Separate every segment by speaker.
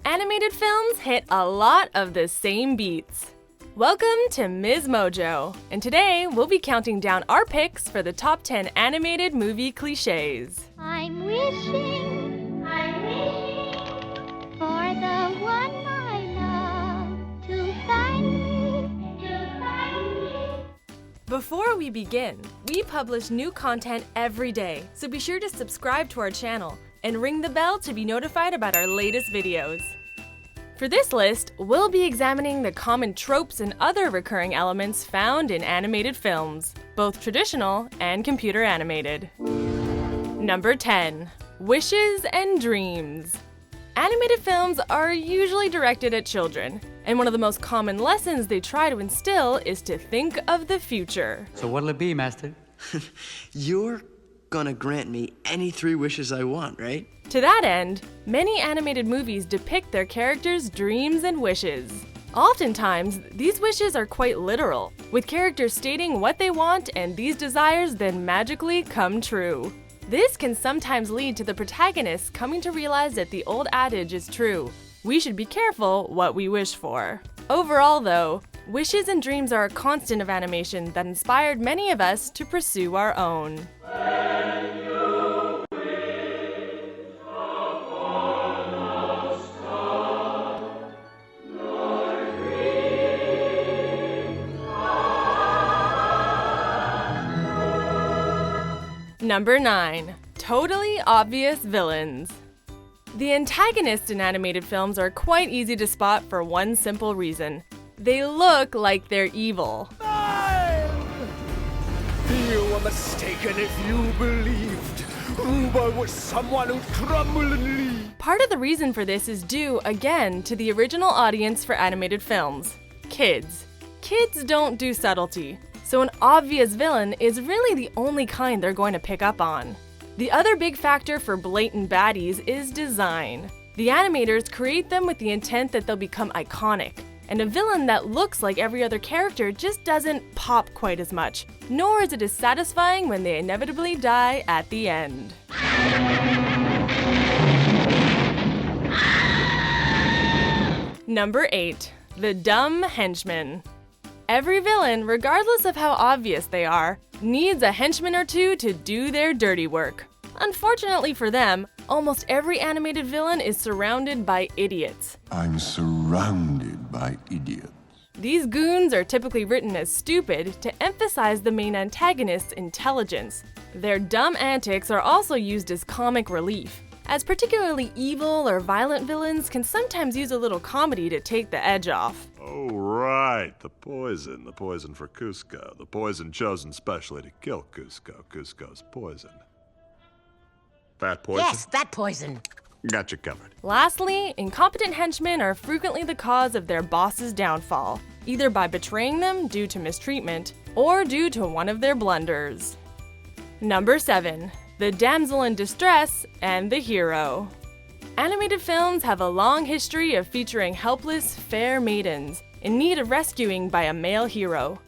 Speaker 1: animated films hit a lot of the same beats. Welcome to MsMojo, and today we'll be counting down our picks for the top 10 animated movie cliches.
Speaker 2: I'm wishing for the one I love to find me.
Speaker 1: Before we begin, we publish new content every day, so be sure to subscribe to our channel and ring the bell to be notified about our latest videos. For this list, we'll be examining the common tropes and other recurring elements found in animated films, both traditional and computer animated. Number 10. Wishes and dreams. Animated films are usually directed at children, and one of the most common lessons they try to instill is to think of the future.
Speaker 3: So what'll it be, Master?
Speaker 4: You're gonna grant me any 3 wishes I want, right?
Speaker 1: To that end, many animated movies depict their characters' dreams and wishes. Oftentimes, these wishes are quite literal, with characters stating what they want and these desires then magically come true. This can sometimes lead to the protagonist coming to realize that the old adage is true: we should be careful what we wish for. Overall though, wishes and dreams are a constant of animation that inspired many of us to pursue our own. Number 9. Totally obvious villains. The antagonists in animated films are quite easy to spot for one simple reason: they look like they're evil.
Speaker 5: You were mistaken if you believed Uber was someone who crumbled and leave.
Speaker 1: Part of the reason for this is due, again, to the original audience for animated films: kids. Kids don't do subtlety, so an obvious villain is really the only kind they're going to pick up on. The other big factor for blatant baddies is design. The animators create them with the intent that they'll become iconic, and a villain that looks like every other character just doesn't pop quite as much, nor is it as satisfying when they inevitably die at the end. Number 8. The Dumb Henchmen. Every villain, regardless of how obvious they are, needs a henchman or two to do their dirty work. Unfortunately for them, almost every animated villain is surrounded by idiots.
Speaker 6: I'm surrounded by idiots.
Speaker 1: These goons are typically written as stupid to emphasize the main antagonist's intelligence. Their dumb antics are also used as comic relief, as particularly evil or violent villains can sometimes use a little comedy to take the edge off.
Speaker 7: Oh, right, the poison for Cusco, the poison chosen specially to kill Cusco, Cusco's poison. That poison?
Speaker 8: Yes, that poison.
Speaker 7: Got you covered.
Speaker 1: Lastly, incompetent henchmen are frequently the cause of their boss's downfall, either by betraying them due to mistreatment or due to one of their blunders. Number 7. The damsel in distress and the hero. Animated films have a long history of featuring helpless, fair maidens in need of rescuing by a male hero.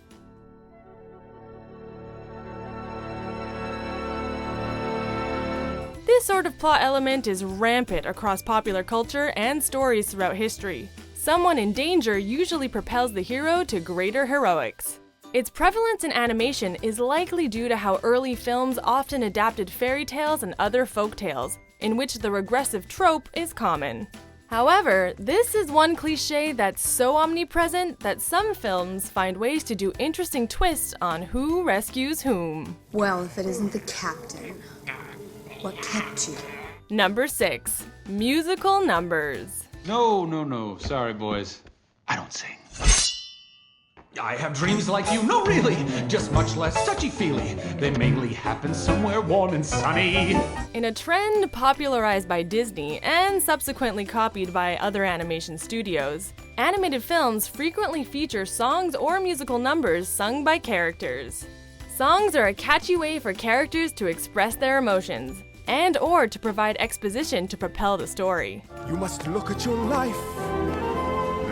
Speaker 1: This sort of plot element is rampant across popular culture and stories throughout history. Someone in danger usually propels the hero to greater heroics. Its prevalence in animation is likely due to how early films often adapted fairy tales and other folk tales, in which the regressive trope is common. However, this is one cliché that's so omnipresent that some films find ways to do interesting twists on who rescues whom.
Speaker 9: Well, if it isn't the captain, what kept you?
Speaker 1: Number 6. Musical numbers.
Speaker 3: No. Sorry, boys.
Speaker 10: I don't sing. I have dreams like you. No, really. Just much less touchy-feely. They mainly happen somewhere warm and sunny.
Speaker 1: In a trend popularized by Disney and subsequently copied by other animation studios, animated films frequently feature songs or musical numbers sung by characters. Songs are a catchy way for characters to express their emotions and/or to provide exposition to propel the story.
Speaker 5: You must look at your life.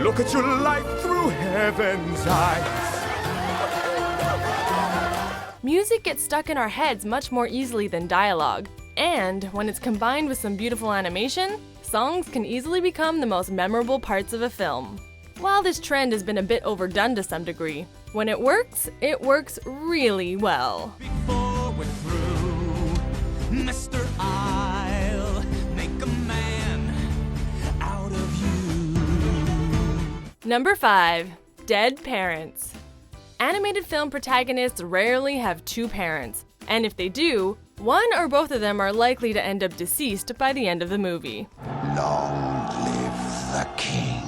Speaker 5: Look at your life through heaven's eyes.
Speaker 1: Music gets stuck in our heads much more easily than dialogue, and when it's combined with some beautiful animation, songs can easily become the most memorable parts of a film. While this trend has been a bit overdone to some degree, when it works really well.
Speaker 5: Before we're through, Mr. I'll make a man out of you.
Speaker 1: Number 5. Dead parents. Animated film protagonists rarely have two parents, and if they do, one or both of them are likely to end up deceased by the end of the movie.
Speaker 6: Long live the king.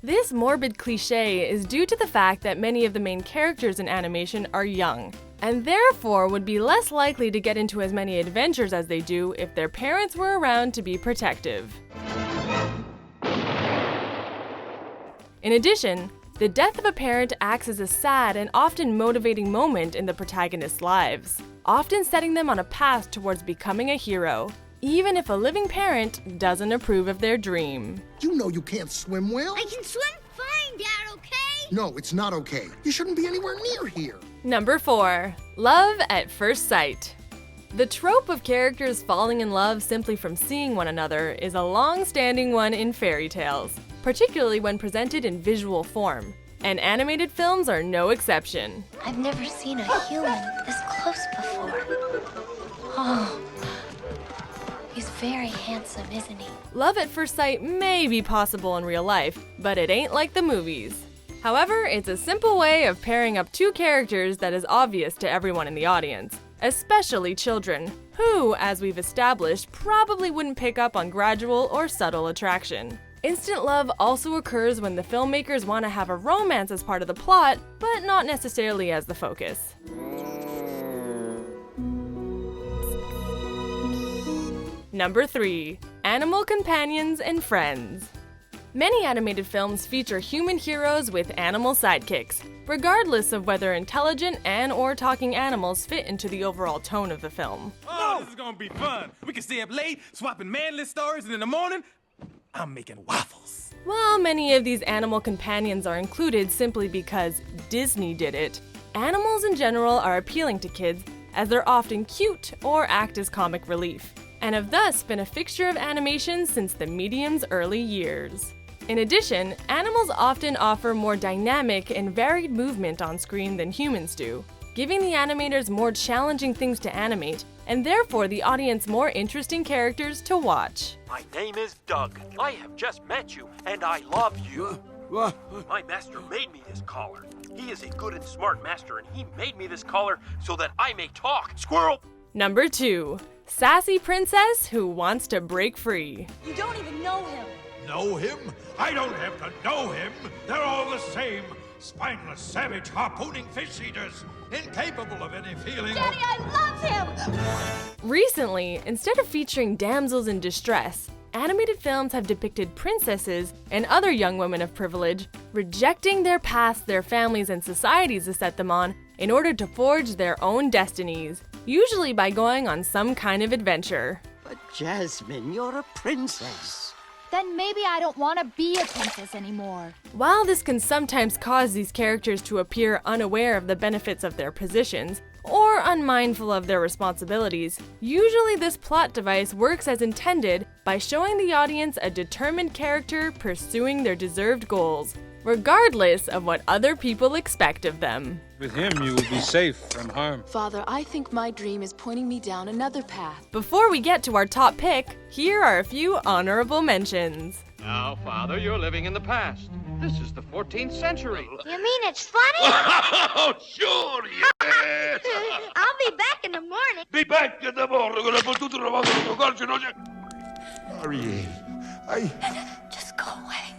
Speaker 1: This morbid cliche is due to the fact that many of the main characters in animation are young, and therefore would be less likely to get into as many adventures as they do if their parents were around to be protective. In addition, the death of a parent acts as a sad and often motivating moment in the protagonist's lives, often setting them on a path towards becoming a hero, even if a living parent doesn't approve of their dream.
Speaker 8: You know you can't swim well.
Speaker 2: I can swim fine, Dad, okay?
Speaker 8: No, it's not okay. You shouldn't be anywhere near here.
Speaker 1: Number 4. Love at first sight. The trope of characters falling in love simply from seeing one another is a long-standing one in fairy tales, particularly when presented in visual form, and animated films are no exception.
Speaker 2: I've never seen a human this close before. Oh, he's very handsome, isn't he?
Speaker 1: Love at first sight may be possible in real life, but it ain't like the movies. However, it's a simple way of pairing up two characters that is obvious to everyone in the audience, especially children, who, as we've established, probably wouldn't pick up on gradual or subtle attraction. Instant love also occurs when the filmmakers want to have a romance as part of the plot, but not necessarily as the focus. Number 3. Animal companions and friends. Many animated films feature human heroes with animal sidekicks, regardless of whether intelligent and/or talking animals fit into the overall tone of the film.
Speaker 5: Oh, this is gonna be fun. We can stay up late, swapping manly stories, and in the morning, I'm making waffles.
Speaker 1: While many of these animal companions are included simply because Disney did it, animals in general are appealing to kids as they're often cute or act as comic relief, and have thus been a fixture of animation since the medium's early years. In addition, animals often offer more dynamic and varied movement on screen than humans do, giving the animators more challenging things to animate, and therefore the audience more interesting characters to watch.
Speaker 11: My name is Doug. I have just met you, and I love you. My master made me this collar. He is a good and smart master, and he made me this collar so that I may talk. Squirrel!
Speaker 1: Number 2. Sassy princess who wants to break free.
Speaker 12: You don't even know him.
Speaker 13: Know him? I don't have to know him. They're all the same. Spineless, savage, harpooning fish eaters, incapable of any feeling.
Speaker 12: Daddy, I love him!
Speaker 1: Recently, instead of featuring damsels in distress, animated films have depicted princesses and other young women of privilege rejecting their paths their families and societies have set them on in order to forge their own destinies, usually by going on some kind of adventure.
Speaker 14: But Jasmine, you're a princess.
Speaker 12: Then maybe I don't want to be a princess anymore.
Speaker 1: While this can sometimes cause these characters to appear unaware of the benefits of their positions, or unmindful of their responsibilities, usually this plot device works as intended by showing the audience a determined character pursuing their deserved goals, regardless of what other people expect of them.
Speaker 15: With him, you will be safe from harm.
Speaker 16: Father, I think my dream is pointing me down another path.
Speaker 1: Before we get to our top pick, here are a few honorable mentions.
Speaker 17: Now, Father, you're living in the past. This is the 14th century.
Speaker 2: You mean it's funny?
Speaker 13: Oh, sure, yes!
Speaker 2: I'll be back in the morning.
Speaker 13: Be back in the morning. Sorry,
Speaker 12: Just go away.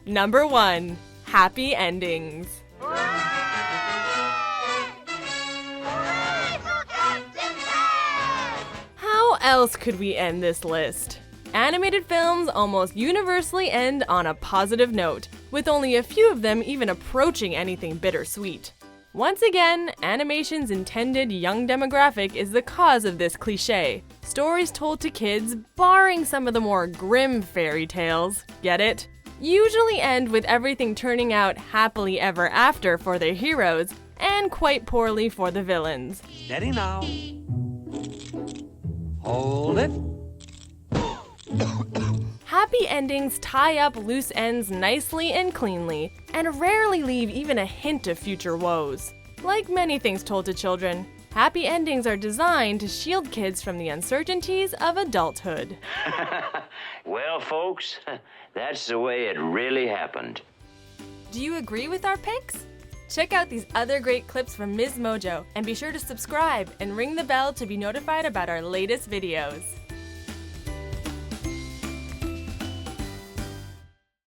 Speaker 1: Number 1. Happy endings. How else could we end this list? Animated films almost universally end on a positive note, with only a few of them even approaching anything bittersweet. Once again, animation's intended young demographic is the cause of this cliche. Stories told to kids, barring some of the more grim fairy tales, get it? Usually end with everything turning out happily ever after for their heroes, and quite poorly for the villains.
Speaker 11: Steady now.
Speaker 17: Hold it.
Speaker 1: Happy endings tie up loose ends nicely and cleanly, and rarely leave even a hint of future woes. Like many things told to children, happy endings are designed to shield kids from the uncertainties of adulthood.
Speaker 18: Well, folks, that's the way it really happened.
Speaker 1: Do you agree with our picks? Check out these other great clips from MsMojo, and be sure to subscribe and ring the bell to be notified about our latest videos.